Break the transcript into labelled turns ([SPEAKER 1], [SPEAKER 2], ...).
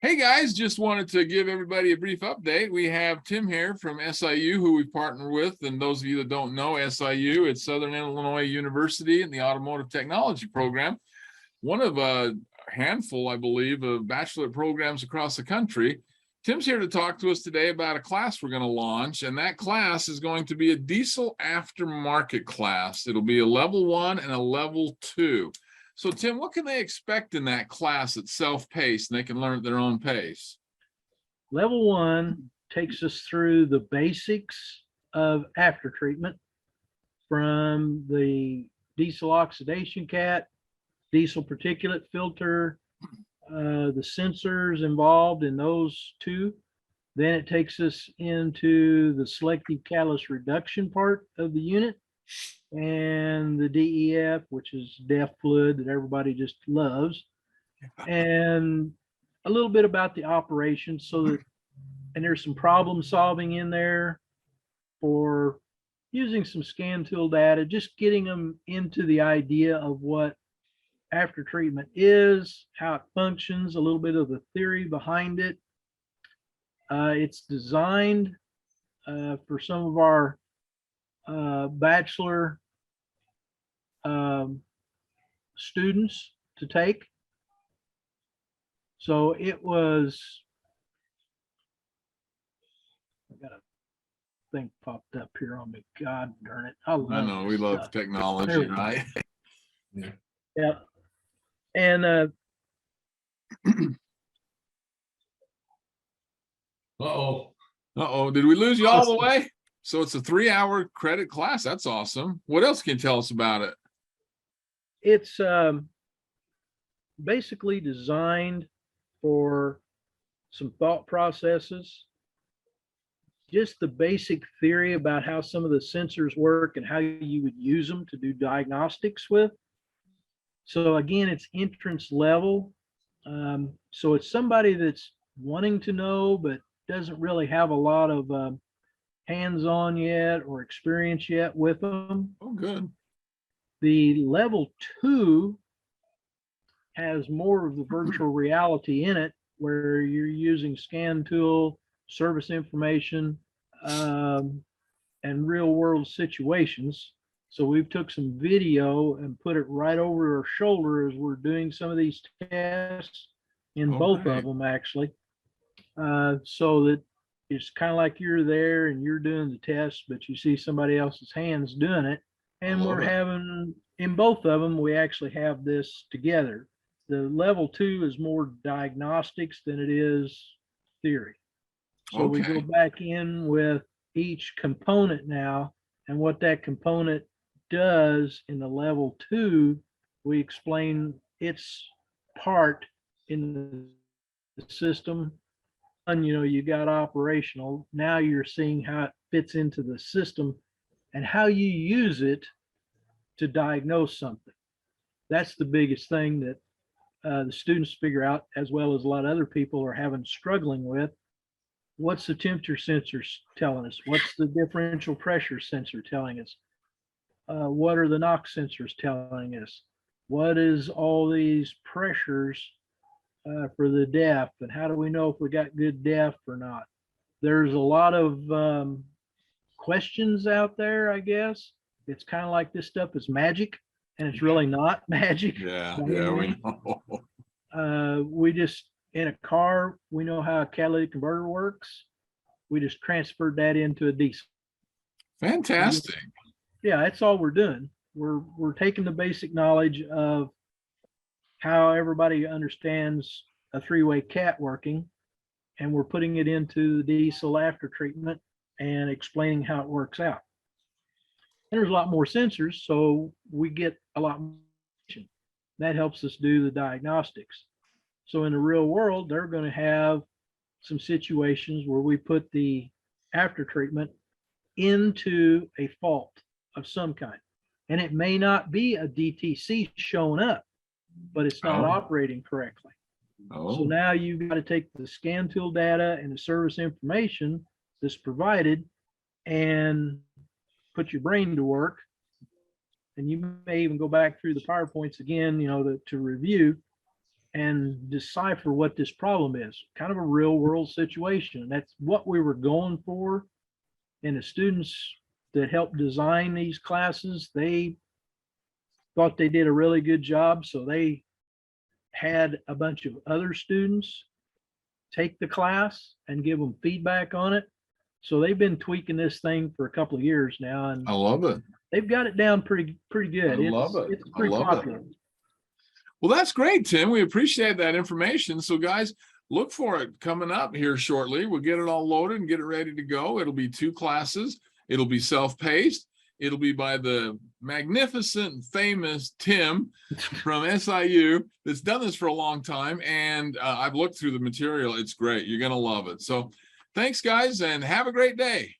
[SPEAKER 1] Hey guys, just wanted to give everybody a brief update. We have Tim here from SIU, who we partner with. And those of you that don't know SIU, it's Southern Illinois University in the Automotive Technology program. One of a handful, I believe, of bachelorette programs across the country. Tim's here to talk to us today about a class we're going to launch, and that class is going to be a diesel aftermarket class. It'll be a level 1 and a level 2. So, Tim, what can they expect in that class that's self-paced and they can learn at their own pace?
[SPEAKER 2] Level 1 takes us through the basics of after treatment, from the diesel oxidation cat, diesel particulate filter, the sensors involved in those two. Then it takes us into the selective catalyst reduction part of the unit, and the DEF, which is DEF fluid that everybody just loves, and a little bit about the operation. So that, and there's some problem solving in there for using some scan tool data, just getting them into the idea of what after treatment is, how it functions, a little bit of the theory behind it. It's designed for some of our bachelor students to take. So it was, I got a thing popped up here on me. God darn it. I
[SPEAKER 1] know we love
[SPEAKER 2] stuff.
[SPEAKER 1] technology, right?
[SPEAKER 2] Yeah. And
[SPEAKER 1] did we lose you all the way? So it's a 3-hour credit class. That's awesome. What else can you tell us about it?
[SPEAKER 2] It's basically designed for some thought processes, just the basic theory about how some of the sensors work and how you would use them to do diagnostics with. So again, it's entrance level. So it's somebody that's wanting to know, but doesn't really have a lot of hands-on yet or experience yet with them.
[SPEAKER 1] Oh, good.
[SPEAKER 2] The level 2 has more of the virtual reality in it, where you're using scan tool, service information, and real world situations. So we've took some video and put it right over our shoulder as we're doing some of these tests in both of them, actually. So that it's kind of like you're there and you're doing the test, but you see somebody else's hands doing it. And we're having, in both of them, we actually have this together. The level 2 is more diagnostics than it is theory. So we go back in with each component now, and what that component does in the level 2, we explain its part in the system. And you got operational. Now you're seeing how it fits into the system and how you use it to diagnose something. That's the biggest thing that the students figure out, as well as a lot of other people are struggling with. What's the temperature sensor telling us? What's the differential pressure sensor telling us? What are the NOx sensors telling us? What is all these pressures for the DEF, and how do we know if we got good DEF or not? There's a lot of questions out there, I guess. It's kind of like this stuff is magic, and it's really not magic.
[SPEAKER 1] Yeah, we know.
[SPEAKER 2] We just, in a car, we know how a catalytic converter works. We just transferred that into a diesel.
[SPEAKER 1] Fantastic.
[SPEAKER 2] Yeah, that's all we're doing. We're taking the basic knowledge of how everybody understands a 3-way cat working, and we're putting it into the diesel after treatment and explaining how it works out. And there's a lot more sensors, so we get a lot more. That helps us do the diagnostics. So in the real world, they're going to have some situations where we put the after treatment into a fault of some kind. And it may not be a DTC showing up, but it's not operating correctly. So now you've got to take the scan tool data and the service information that's provided and put your brain to work. And you may even go back through the PowerPoints again, to review and decipher what this problem is. Kind of a real world situation. That's what we were going for. And the students that helped design these classes, they thought they did a really good job. So they had a bunch of other students take the class and give them feedback on it. So they've been tweaking this thing for a couple of years now, and
[SPEAKER 1] I love it.
[SPEAKER 2] they've got it down pretty good.
[SPEAKER 1] I love it.
[SPEAKER 2] It's
[SPEAKER 1] I
[SPEAKER 2] pretty
[SPEAKER 1] love it.
[SPEAKER 2] popular.
[SPEAKER 1] Well, that's great, Tim. We appreciate that information. So guys, look for it coming up here shortly. We'll get it all loaded and get it ready to go. It'll be 2 classes. It'll be self-paced. It'll be by the magnificent, famous Tim from SIU that's done this for a long time. And I've looked through the material. It's great. You're going to love it. So thanks, guys, and have a great day.